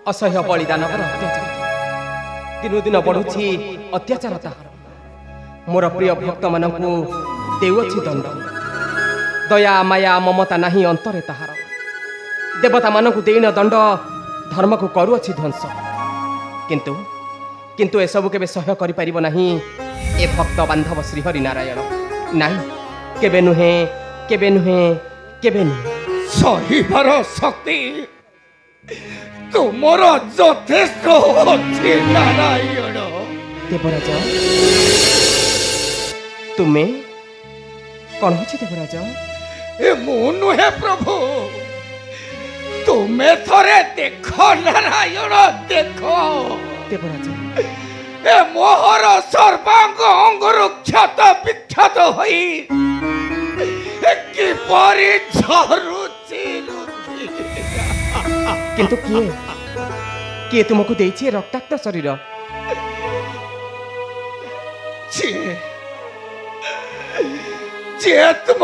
असह्य बलिदान अत्याचार दिनु दिन बढ़ुछि अत्याचार ताहार मोर प्रिय भक्त मानकु देउछि दंड दया माया ममता नाही अंतरे ताहार देवता मानकु देइन दंड धर्म को करुछि ध्वंस किंतु किंतु ए सब केबे सह्य करि परिबो नाही ए भक्त बांधव श्री हरि नारायण नाही केबे नुहे केबे नुहे केबे नुहे सहीबार शक्ति तुमर यथेष्ट अछि नारायण देवराज तुमे कौन होछि देवराज ए मु नुहे प्रभु तुमे थरे देखो नारायण देखो देवराज ए मोहर सर्वांग अंगरु क्षत विक्षत होई किपरि झरुछि किंतु किए किए तुमको देछि रक्ताक्त शरीर जे तुम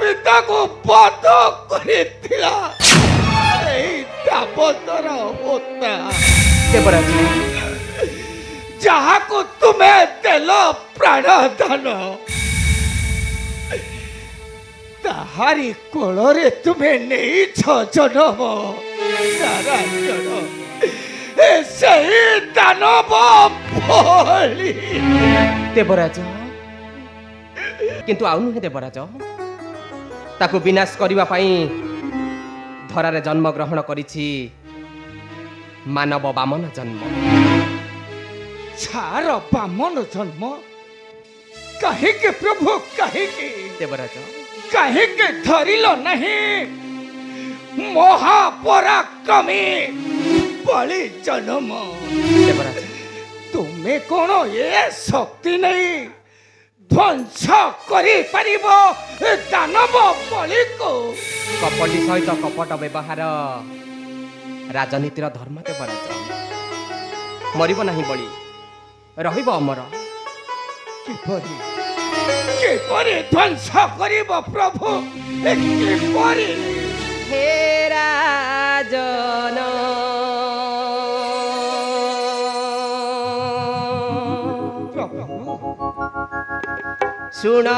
पिता को बाध करिथिला दामोदर होता देवराज जहाँ को तुम्हें देल प्राण दान ताहारी कोଳରେ तुम्हें नहीं जन्म नारायण सही दानव भली देवराज किंतु आउ नुहे देवराज ताकु विनाश करिवा पई धरारे जन्म ग्रहण करिछि मानव बामन जन्म छार बामन जन्म कहे के प्रभु कहे के देवराज कहे के धरिल नहीं महापराक्रमी बलि जन्म देवराज तुम्हें कौन ये शक्ति नहीं ध्वंस करि परिबो दानव बलि को कपटी सहित कपट व्यवहार राजनीतिर धर्म देवराज मरिब नाही बलि रहिब अमर किपरि किपरि ध्वंस करिबो प्रभु किपरि हे राजन सुन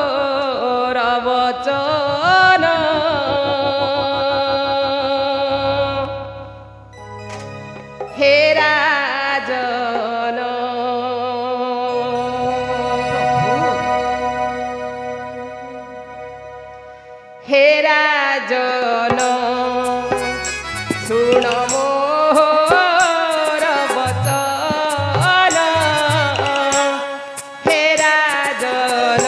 मोहर वचन हे राजन हे राजन सुन मोहर वचन हे राजन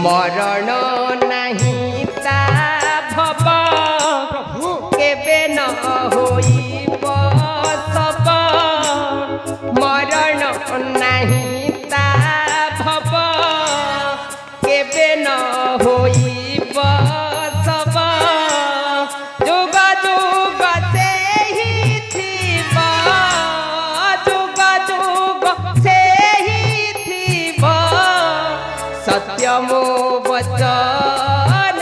मरण नहीं ता भव केबे न होइब सब मरण नहीं ता भव केबे न होइब सब जुग जुग से ही थिब जुग जुग से ही थिब सत्यमो वचन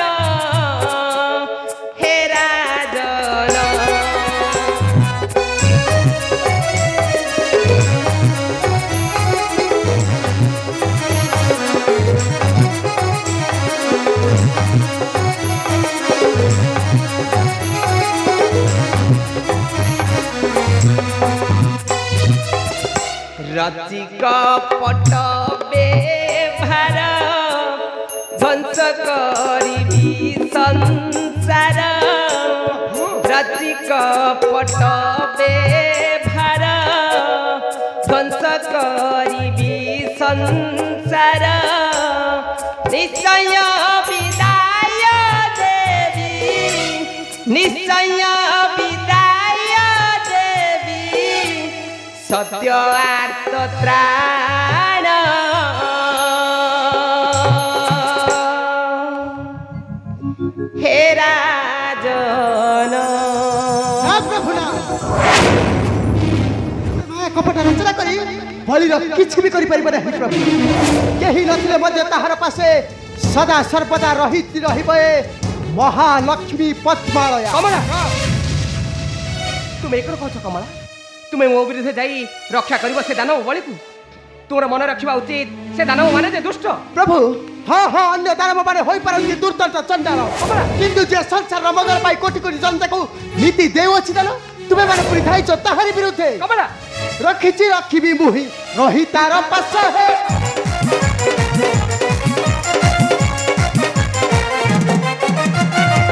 हे राजन रचिक पट बेभार ध्वंस करिबी संसार रचिक पट बेभार ध्वंस करिबी संसार निश्चय विदाय देवी निश्चय विदाय देवी सत्य आर्त त्राण हे राजन प्रभु ना कपट रचना करी बलिर किछि भी करि परिबे नहीं प्रभु केही नथिले मध्ये ताहार पासे सदा सर्वदा रहिबे महालक्ष्मी पद्मालया कमला तुम एक कह कमला तुम्हें मो विरुद्ध जाई रक्षा कर से दानव बलि को तुम मन रखा उचित से दानव माने जे दुष्ट प्रभु हाँ हाँ अन्य दानव माने होई पारନ୍ତି दुर्दंत चंडाल किंतु जे संसार मंगल पाई कोटि कोटि जनता को नीति देव अछि दान तुमे माने पुरी थाइछ ताहारी विरुद्धे कमला रखिछि रखिबी मुहि रही तार पास है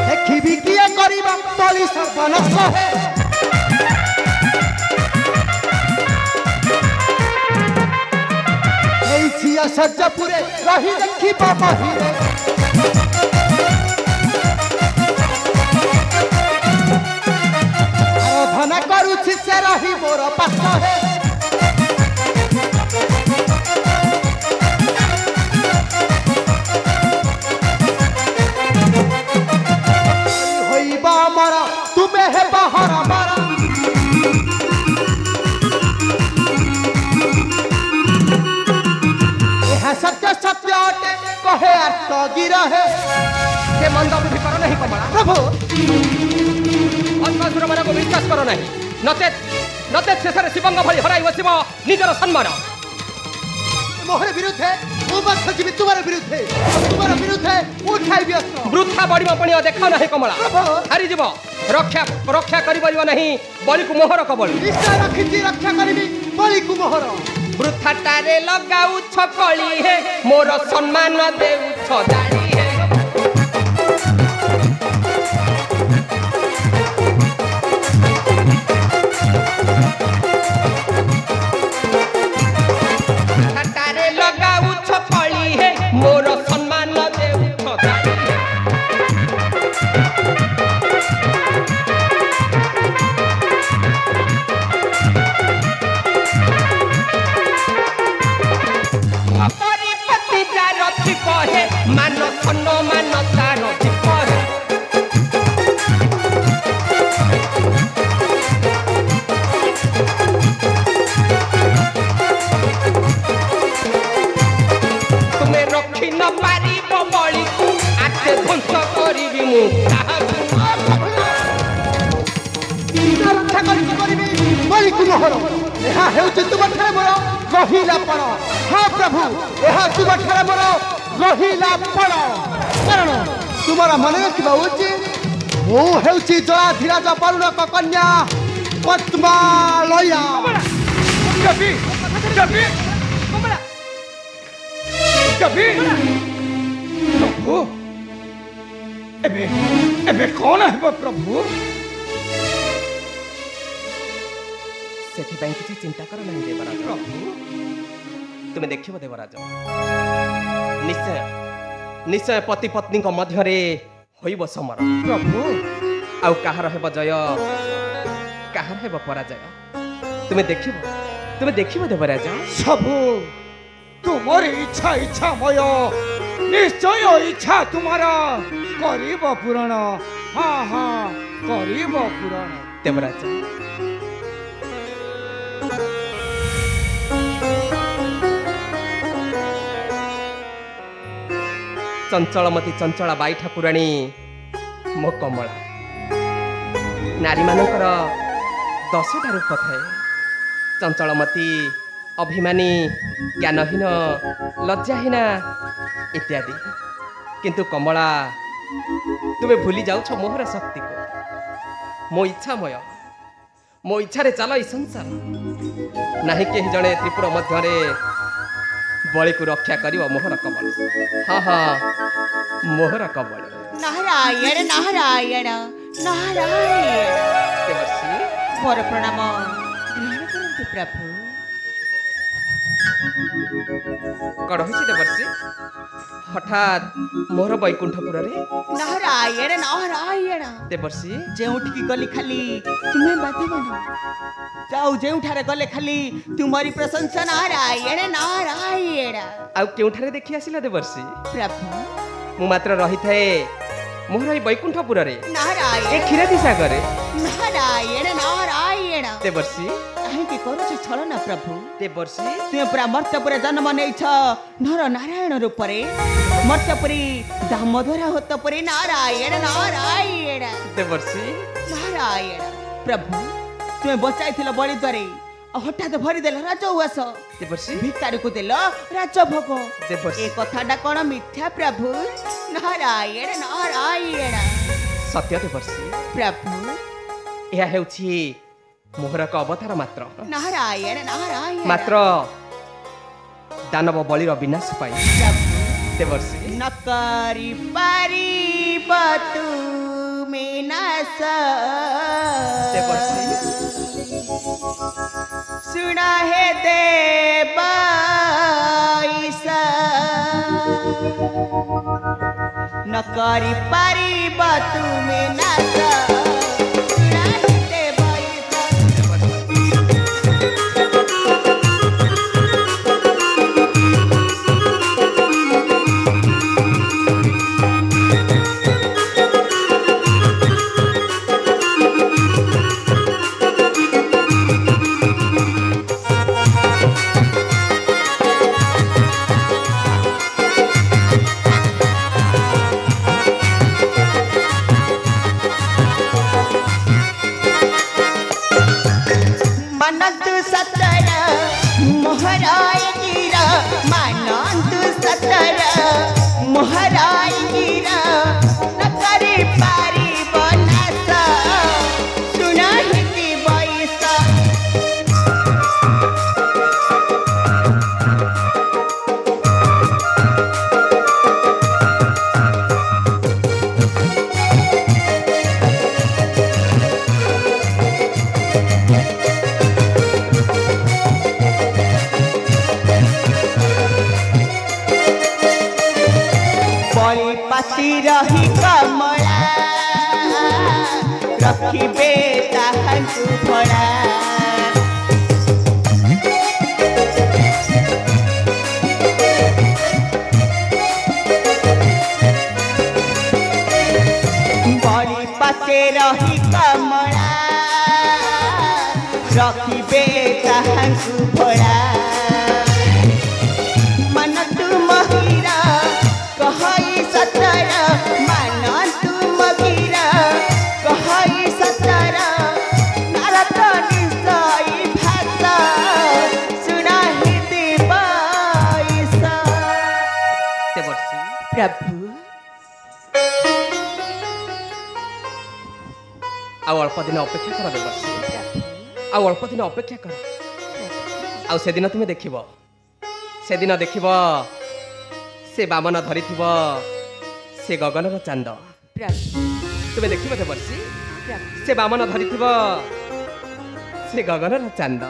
देखिबी किया करिबा बलि सर्वनाश है सज्जपुरे रही देखी बाबा ही आराधना करुछि से रही मोर पास है होइबा मरा तुमे है बाहर मारा सत्य सत्य अटे कहे अर्थ गिरा है से मंद बुद्धि करो नहीं कमला प्रभु असुर मन को विश्वास करो नहीं नचेत शेष शिवंग भली हराई बसिब निजर सम्मान मोहर विरुद्धे उमत जीवी तुम्हारे विरुद्धे उठाई व्यस्त वृथा बड़ी पणी देखा नहीं कमला हारी जीव रक्षा करि परिबो नहीं बलि को मोहर कबल निश्चय रखिछि रक्षा करिबी बलि को मोहर वृथाटारे लगाऊ छकली है मोर सम्मान देऊ छदाड़ी है वृथाटारे लगाऊ छकली है मोर सम्मान देऊ छदाड़ी है कहे मान खंड मान तार जीवन तुम्हें रखी न पार बलि को आते ध्वंस करी मु रक्षा करिबी बलि को मोहर ଏହା ହେଉଛି ତୁମ ଠାରେ ମୋର ରହିଲା ପଣ ହଁ ପ୍ରଭୁ ଏହା ତୁମ ଠାରେ ମୋର ରହିଲା ପଣ କାରଣ ତୁମର ମନେ ରଖିବା ଉଚିତ ମୁଁ ହେଉଛି ଜଳାଧିରାଜ ବରୁଣଙ୍କ କନ୍ୟା ପଦ୍ମାଲୟା प्रभु एबे कौन है प्रभु से किसी चिंता कर नहीं देवराज प्रभु तुम्हें देख देवराज निश्चय निश्चय पति पत्नी मध्य होइब समर प्रभु आउ कहार हेब जय कहार हेब पराजय तुम्हें देखिब देवराज सबु तुमर इच्छा इच्छामय निश्चय इच्छा तुम्हारा करीब पूरण हाँ हाँ करीब पूरण देवराज चंचलमती चंचला बाई ठाकुराणी मो कमला नारी मानकर 10टा रूप थाए चंचलमती अभिमानी ज्ञानहीन लज्जाहीना इत्यादि किंतु कमला तुम्हें भूली जाऊछ मोहर शक्ति को मो इच्छामय मो इच्छारे चल ई संसार नाही केही जणे त्रिपुर मध्यरे बलि को रक्षा करिव मोहर कमल हाँ हाँ मोहर कमल नारायण नारायण नारायण देवर्षि मोर प्रणाम ग्रहण करंतु प्रभु कड़ होइछि देवर्षि हठात मोर बैकुंठपुर रे नारायण नारायण देवर्षि जेउठी गली खाली तुम्हें बाधिबन जाऊ जेउठारे गले खाली तुम्हारी प्रशंसा नारायण नारायण आउ केउठारे देखि आसिला देवर्षि प्रभु मु मात्र रही थाए मोर ई बैकुंठपुर रे ए नारायण क्षीरदी सागर रे नारायण नारायण देवर्षि काहे करूछ छलना प्रभु देवर्षि तुम पूरा मर्त्यपुरे जन्म नेछ नर नारायण रूपरे मर्त्यपुरी दामोदर होतपुरी नारायण नारायण देवर्षि नारायण प्रभु तुम बचाई बड़ी द्वारे हठात भरीदेल राजउआस देवर्षि भिकारी को देल राजभोग देवर्षि ए कथाटा कौन मिथ्या प्रभु नारायण नारायण सत्य देवर्षि प्रभु यह हेउछि मोहर का अवतार मात्र नारायण नारायण मात्र दानव बलिर विनाश पाई देवर्षि न करी पारिब तुमे नाश देवर्षि सुना हे देव न करी पारिब तुमे नाश सुना हे देव मनंतु सतर मोहराय गिरा मनंतु सतर मोहराय गिरा न करे पारी बनसा सुना हिती बैसा पाती रही कमला रखिबे ताहंकु भड़ा बड़ी पाते रही कमला रखिबे ताहंकु भड़ा मन तू महिरा कहई सतर मन तुम गिरा कहई सतर नारद निसाई भाषा सुना ही देवाईसा देवर्षि प्रभु आउ अल्प दिन अपेक्षा कर देवर्षि आउ अल्प दिन अपेक्षा कर आउ से दिन तुम देखिब से दिन देखिब से बामन धरी से गगनर चांद तुम देखिब देवर्षि से बामन धरी से गगनर चांद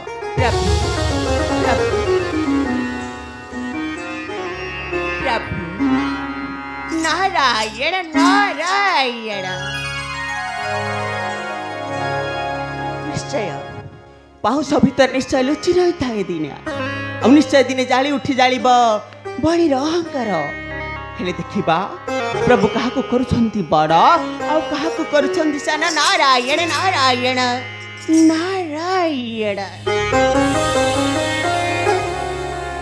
नारायण नारायण निश्चय पाहुस भीतर निश्चय लुचि रही थाए दिने अब निश्चय दिने जाली उठी जालिब बड़ी अहंकार हेले देखिबा प्रभु काहाको करूछंती बड़ आ काहाको करूछंती सान नारायण नारायण नारायण